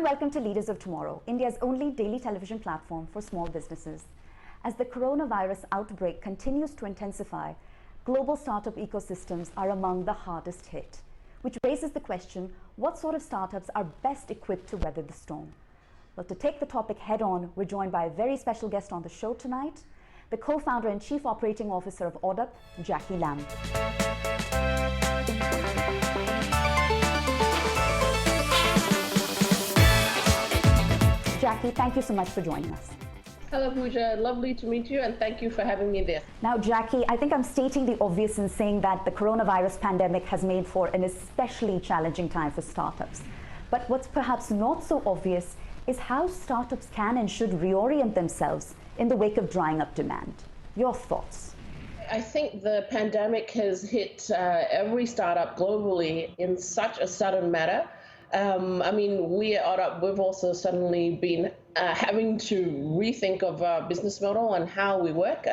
welcome to Leaders of Tomorrow, India's only daily television platform for small businesses. As the coronavirus outbreak continues to intensify, global startup ecosystems are among the hardest hit, which raises the question, what sort of startups are best equipped to weather the storm? Well, to take the topic head on, we're joined by a very special guest on the show tonight, the co-founder and chief operating officer of Audup, Jackie Lam. Jackie, thank you so much for joining us. Hello, Pooja. Lovely to meet you, and thank you for having me there. Now, Jackie, I think I'm stating the obvious in saying that the coronavirus pandemic has made for an especially challenging time for startups. But what's perhaps not so obvious is how startups can and should reorient themselves in the wake of drying up demand. Your thoughts? I think the pandemic has hit every startup globally in such a sudden manner. We at Audup, we've also suddenly been having to rethink of our business model and how we work.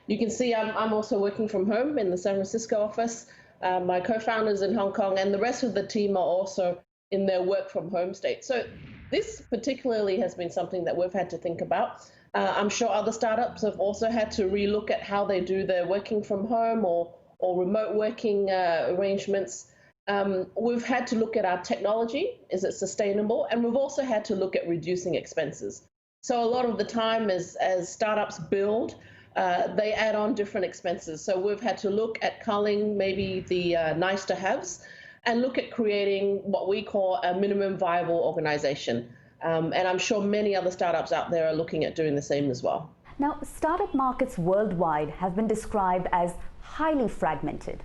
You can see I'm also working from home in the San Francisco office. My co-founders in Hong Kong and the rest of the team are also in their work from home state. So this particularly has been something that we've had to think about. I'm sure other startups have also had to relook at how they do their working from home or remote working arrangements. We've had to look at our technology, is it sustainable? And we've also had to look at reducing expenses. So a lot of the time as startups build, they add on different expenses. So we've had to look at culling maybe the nice to haves and look at creating what we call a minimum viable organization. And I'm sure many other startups out there are looking at doing the same as well. Now, startup markets worldwide have been described as highly fragmented.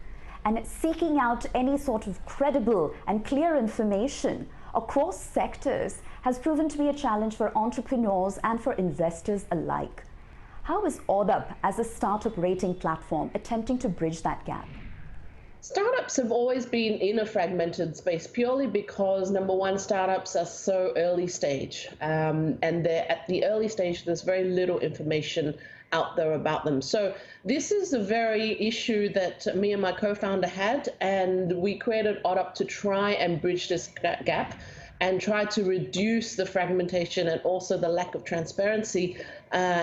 And seeking out any sort of credible and clear information across sectors has proven to be a challenge for entrepreneurs and for investors alike. How is Audup, as a startup rating platform, attempting to bridge that gap? Startups have always been in a fragmented space purely because, number one, startups are so early stage. And they're at the early stage, there's very little information out there about them. So this is a very issue that me and my co-founder had, and we created Audup to try and bridge this gap and try to reduce the fragmentation and also the lack of transparency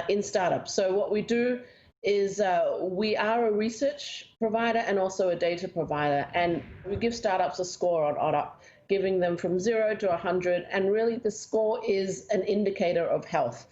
in startups. So what we do is we are a research provider and also a data provider, and we give startups a score on Audup, giving them from 0 to 100, and really the score is an indicator of health.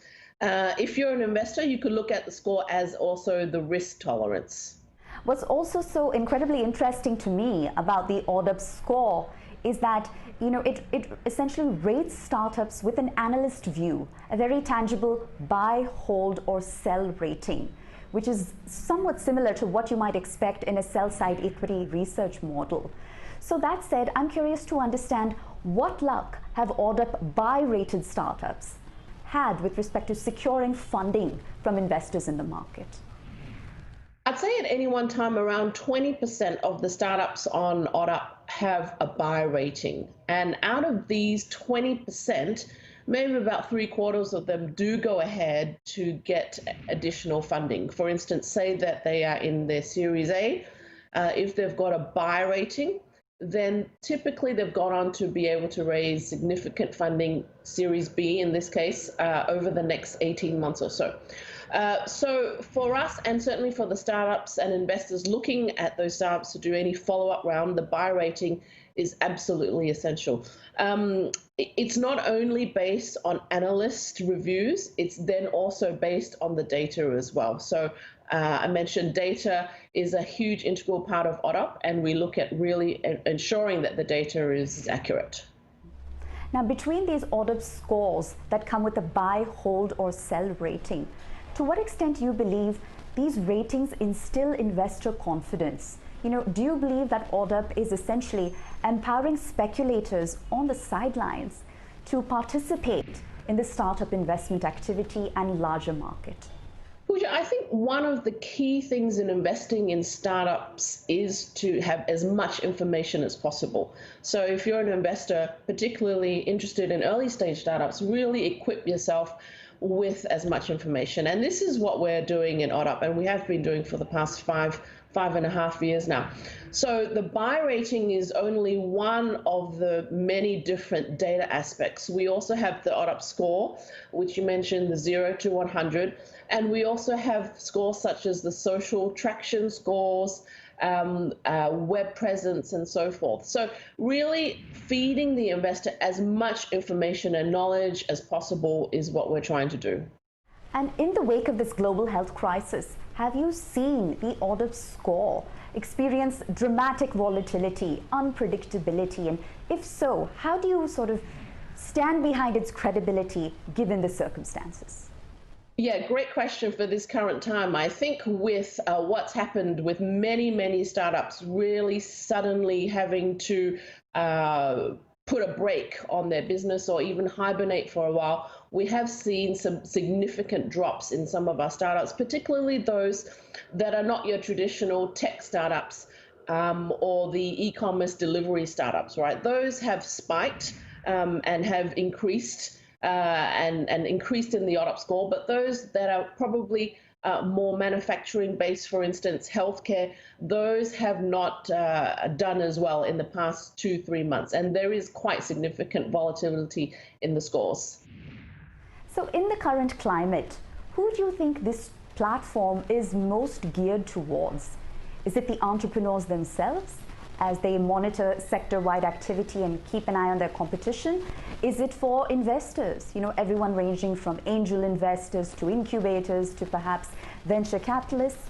If you're an investor, you could look at the score as also the risk tolerance. What's also so incredibly interesting to me about the Audup score is that it essentially rates startups with an analyst view, a very tangible buy, hold, or sell rating, which is somewhat similar to what you might expect in a sell-side equity research model. So that said, I'm curious to understand what luck have Audup buy-rated startups had with respect to securing funding from investors in the market? I'd say at any one time around 20% of the startups on Audup have a buy rating. And out of these 20%, maybe about 3/4 of them do go ahead to get additional funding. For instance, say that they are in their Series A. If they've got a buy rating, then typically they've gone on to be able to raise significant funding, Series B in this case, over the next 18 months or so. So for us, and certainly for the startups and investors looking at those startups to do any follow-up round, the buy rating is absolutely essential. It's not only based on analyst reviews, it's then also based on the data as well. So I mentioned data is a huge integral part of Audup, and we look at really ensuring that the data is accurate. Now, between these Audup scores that come with a buy, hold, or sell rating, to what extent do you believe these ratings instill investor confidence? Do you believe that Audup is essentially empowering speculators on the sidelines to participate in the startup investment activity and larger market? Pooja, I think one of the key things in investing in startups is to have as much information as possible. So if you're an investor particularly interested in early stage startups, really equip yourself with as much information. And this is what we're doing in ODUP, and we have been doing for the past 5.5 years now. So the buy rating is only one of the many different data aspects. We also have the ODUP score, which you mentioned, the 0 to 100. And we also have scores such as the social traction scores, web presence, and so forth. So really feeding the investor as much information and knowledge as possible is what we're trying to do. And in the wake of this global health crisis, have you seen the ODUP score experience dramatic volatility, unpredictability? And if so, how do you sort of stand behind its credibility given the circumstances? Yeah, great question for this current time. I think with what's happened with many startups really suddenly having to put a brake on their business or even hibernate for a while, we have seen some significant drops in some of our startups, particularly those that are not your traditional tech startups or the e-commerce delivery startups, right? Those have spiked and have increased and increased in the ODUP score, but those that are probably more manufacturing based, for instance, healthcare, those have not done as well in the past 2-3 months. And there is quite significant volatility in the scores. So in the current climate, who do you think this platform is most geared towards? Is it the entrepreneurs themselves as they monitor sector-wide activity and keep an eye on their competition? Is it for investors, everyone ranging from angel investors to incubators to perhaps venture capitalists?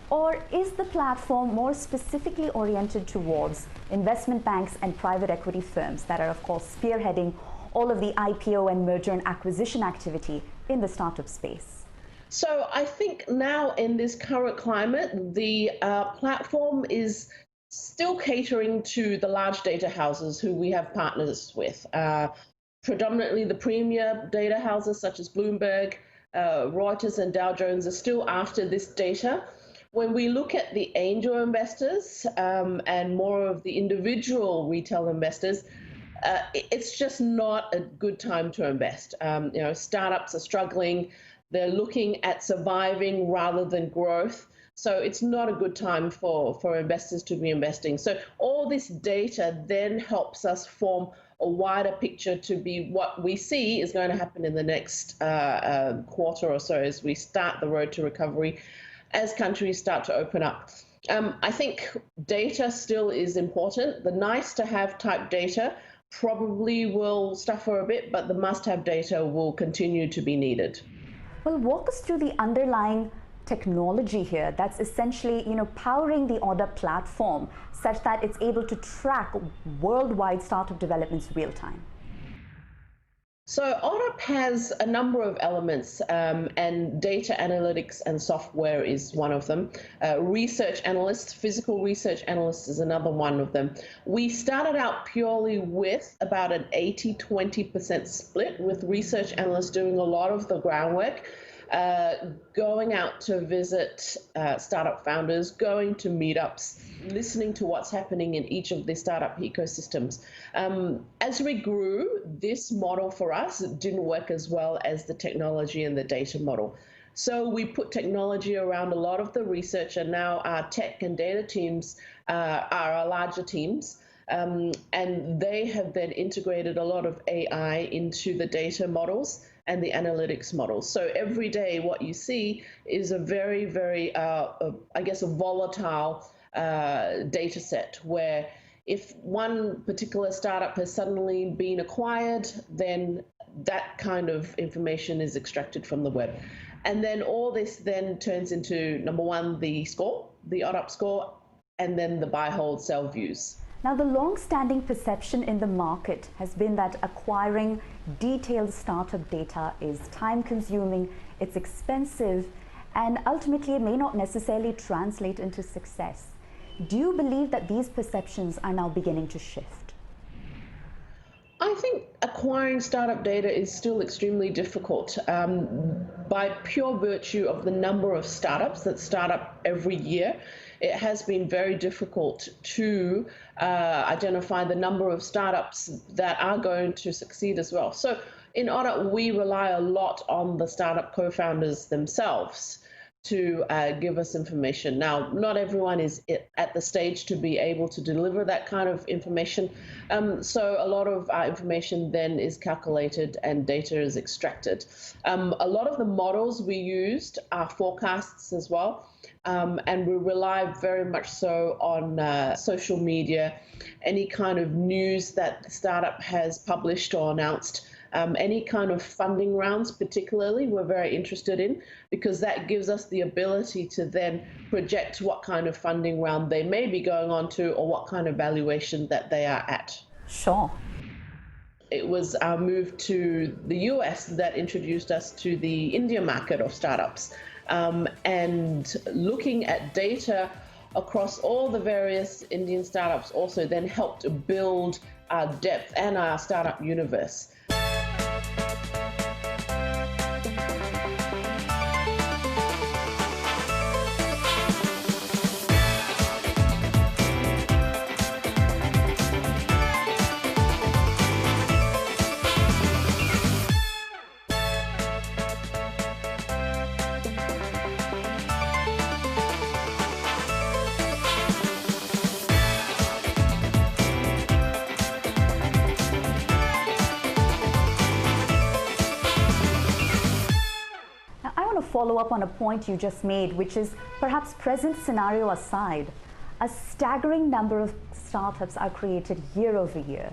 Or is the platform more specifically oriented towards investment banks and private equity firms that are, of course, spearheading all of the IPO and merger and acquisition activity in the startup space? So I think now in this current climate, the platform is still catering to the large data houses who we have partners with. Predominantly the premier data houses such as Bloomberg, Reuters, and Dow Jones are still after this data. When we look at the angel investors and more of the individual retail investors, it's just not a good time to invest. Startups are struggling. They're looking at surviving rather than growth. So it's not a good time for investors to be investing. So all this data then helps us form a wider picture to be what we see is going to happen in the next quarter or so as we start the road to recovery, as countries start to open up. I think data still is important. The nice to have type data probably will suffer a bit, but the must have data will continue to be needed. Well, walk us through the underlying technology here that's essentially powering the ODUP platform such that it's able to track worldwide startup developments real time. So ODUP has a number of elements, and data analytics and software is one of them. Research analysts, physical research analysts is another one of them. We started out purely with about an 80-20% split, with research analysts doing a lot of the groundwork, going out to visit startup founders, going to meetups, listening to what's happening in each of the startup ecosystems. As we grew, this model for us didn't work as well as the technology and the data model. So we put technology around a lot of the research, and now our tech and data teams are our larger teams. And they have then integrated a lot of AI into the data models and the analytics models. So every day what you see is a very, very, I guess, a volatile data set where if one particular startup has suddenly been acquired, then that kind of information is extracted from the web. And then all this then turns into, number one, the score, the ODUP score, and then the buy, hold, sell views. Now, the long-standing perception in the market has been that acquiring detailed startup data is time-consuming, it's expensive, and ultimately it may not necessarily translate into success. Do you believe that these perceptions are now beginning to shift? I think acquiring startup data is still extremely difficult by pure virtue of the number of startups that start up every year. It has been very difficult to identify the number of startups that are going to succeed as well. So in Oddup, we rely a lot on the startup co-founders themselves to give us information. Now, not everyone is at the stage to be able to deliver that kind of information. So a lot of our information then is calculated and data is extracted. A lot of the models we used are forecasts as well. And we rely very much so on social media, any kind of news that the startup has published or announced. Any kind of funding rounds, particularly, we're very interested in, because that gives us the ability to then project what kind of funding round they may be going on to or what kind of valuation that they are at. Sure. It was our move to the US that introduced us to the India market of startups. And looking at data across all the various Indian startups also then helped build our depth and our startup universe. Follow up on a point you just made, which is perhaps present scenario aside, a staggering number of startups are created year over year,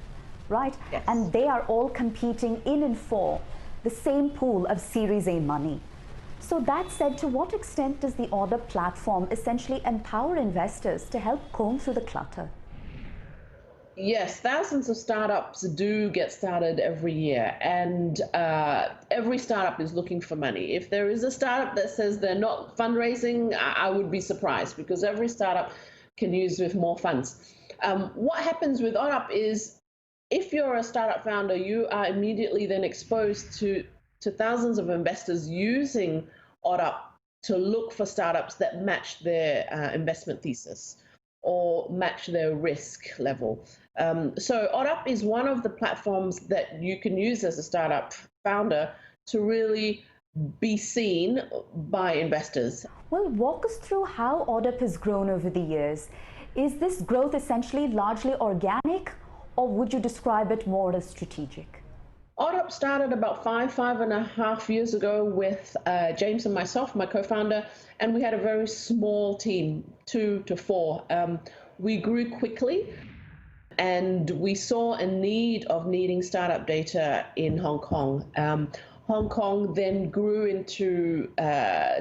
right? Yes. And they are all competing in and for the same pool of Series A money. So that said, to what extent does the Oddup platform essentially empower investors to help comb through the clutter? Yes, thousands of startups do get started every year, and every startup is looking for money. If there is a startup that says they're not fundraising, I would be surprised, because every startup can use with more funds. What happens with Oddup is, if you're a startup founder, you are immediately then exposed to thousands of investors using Oddup to look for startups that match their investment thesis or match their risk level. So Oddup is one of the platforms that you can use as a startup founder to really be seen by investors. Well, walk us through how Oddup has grown over the years. Is this growth essentially largely organic, or would you describe it more as strategic? Oddup started about 5.5 years ago with James and myself, my co-founder, and we had a very small team, 2 to 4. We grew quickly, and we saw a need of needing startup data in Hong Kong. Hong Kong then grew into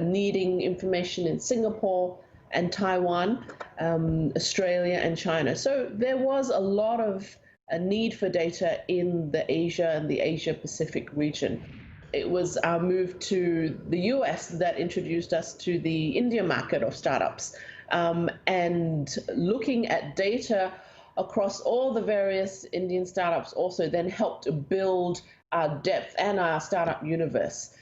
needing information in Singapore and Taiwan, Australia and China. So there was a lot of a need for data in the Asia and the Asia Pacific region. It was our move to the US that introduced us to the India market of startups. And looking at data across all the various Indian startups also then helped build our depth and our startup universe.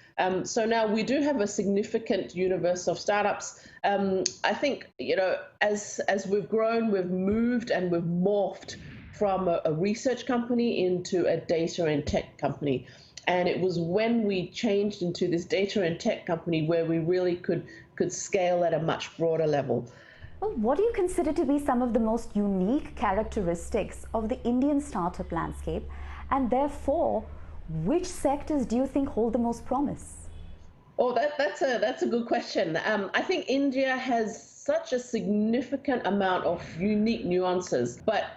So now we do have a significant universe of startups. I think, as we've grown, we've moved and we've morphed from a research company into a data and tech company. And it was when we changed into this data and tech company where we really could scale at a much broader level. Well, what do you consider to be some of the most unique characteristics of the Indian startup landscape? And therefore, which sectors do you think hold the most promise? Oh, that's a good question. I think India has such a significant amount of unique nuances, but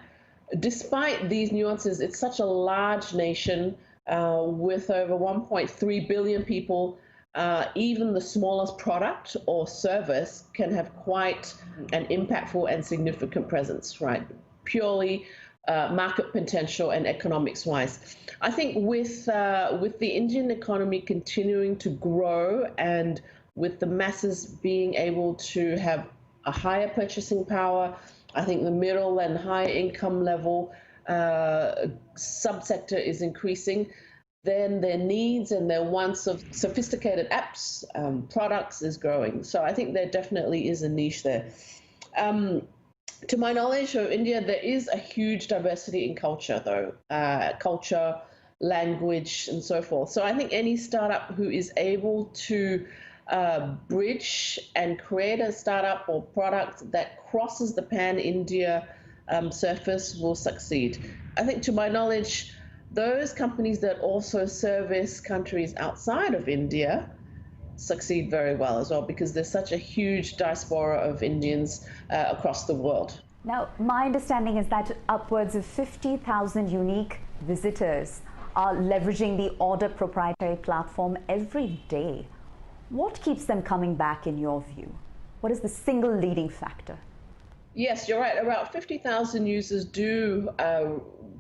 despite these nuances, it's such a large nation with over 1.3 billion people. Even the smallest product or service can have quite an impactful and significant presence, right? Purely market potential and economics wise. I think with the Indian economy continuing to grow and with the masses being able to have a higher purchasing power, I think the middle and high income level subsector is increasing. Then their needs and their wants of sophisticated apps, products is growing. So I think there definitely is a niche there. To my knowledge of India, there is a huge diversity in culture, though. Culture, language, and so forth. So I think any startup who is able to bridge and create a startup or product that crosses the pan-India surface will succeed. I think, to my knowledge, those companies that also service countries outside of India succeed very well as well, because there's such a huge diaspora of Indians across the world. Now, my understanding is that upwards of 50,000 unique visitors are leveraging the Order proprietary platform every day. What keeps them coming back in your view? What is the single leading factor? Yes, you're right. About 50,000 users do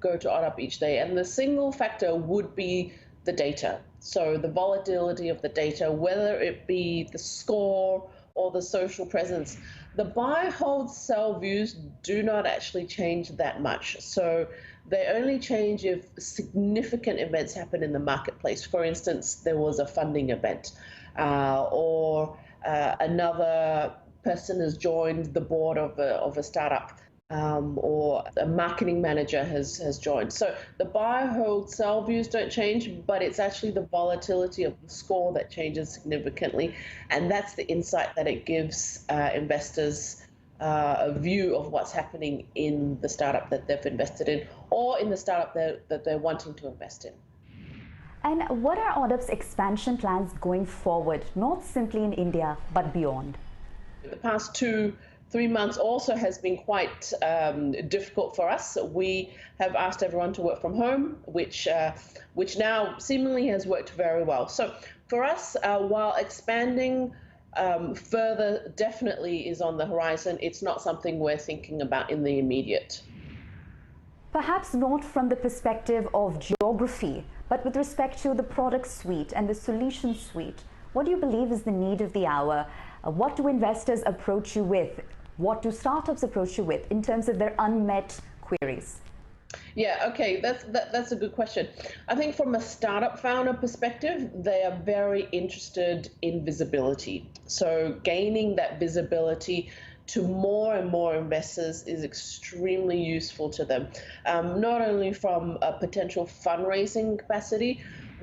go to OddUp each day, and the single factor would be the data. So the volatility of the data, whether it be the score or the social presence. The buy, hold, sell views do not actually change that much. So they only change if significant events happen in the marketplace. For instance, there was a funding event, or another person has joined the board of a startup, or a marketing manager has joined. So the buy, hold, sell views don't change, but it's actually the volatility of the score that changes significantly. And that's the insight that it gives investors a view of what's happening in the startup that they've invested in, or in the startup that they're wanting to invest in. And what are OddUp's expansion plans going forward, not simply in India, but beyond? The past 2-3 months also has been quite difficult for us. We have asked everyone to work from home, which now seemingly has worked very well. So for us, while expanding further definitely is on the horizon, it's not something we're thinking about in the immediate. Perhaps not from the perspective of geography, but with respect to the product suite and the solution suite. What do you believe is the need of the hour? What do investors approach you with? What do startups approach you with in terms of their unmet queries? Yeah, okay, that's a good question. I think from a startup founder perspective, they are very interested in visibility. So gaining that visibility to more and more investors is extremely useful to them, not only from a potential fundraising capacity,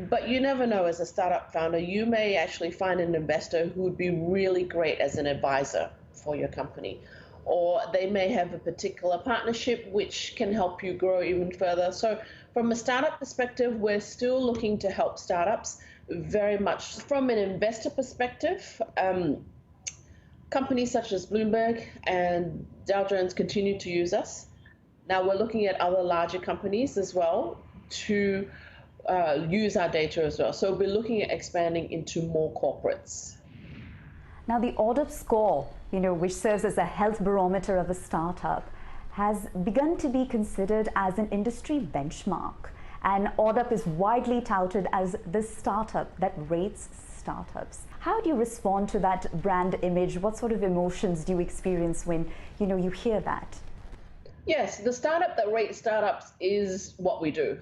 but you never know, as a startup founder, you may actually find an investor who would be really great as an advisor for your company. Or they may have a particular partnership which can help you grow even further. So from a startup perspective, we're still looking to help startups very much. From an investor perspective, companies such as Bloomberg and Dow Jones continue to use us. Now we're looking at other larger companies as well to use our data as well. So we're looking at expanding into more corporates. Now the OddUp score, which serves as a health barometer of a startup, has begun to be considered as an industry benchmark. And OddUp is widely touted as the startup that rates startups. How do you respond to that brand image? What sort of emotions do you experience when you hear that? Yes, the startup that rates startups is what we do.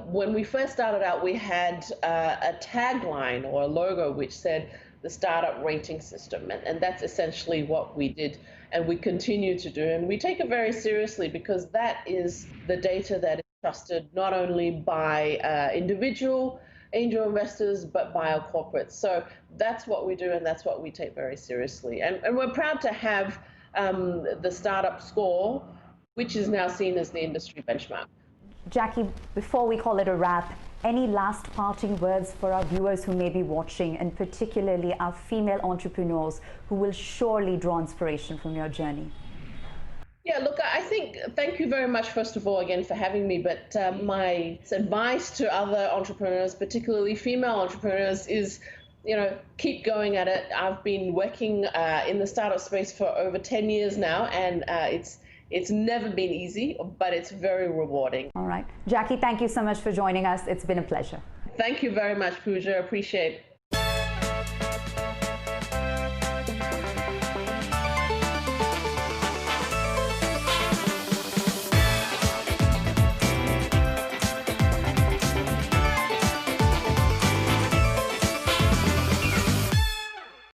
When we first started out, we had a tagline or a logo which said the startup rating system, and that's essentially what we did and we continue to do. And we take it very seriously because that is the data that is trusted not only by individual angel investors, but by our corporates. So that's what we do and that's what we take very seriously. And we're proud to have the startup score, which is now seen as the industry benchmark. Jackie, before we call it a wrap, any last parting words for our viewers who may be watching, and particularly our female entrepreneurs who will surely draw inspiration from your journey? Yeah, look, I think, thank you very much, first of all, again, for having me. But my advice to other entrepreneurs, particularly female entrepreneurs, is, keep going at it. I've been working in the startup space for over 10 years now, and it's never been easy, but it's very rewarding. All right. Jackie, thank you so much for joining us. It's been a pleasure. Thank you very much, Pooja. Appreciate it.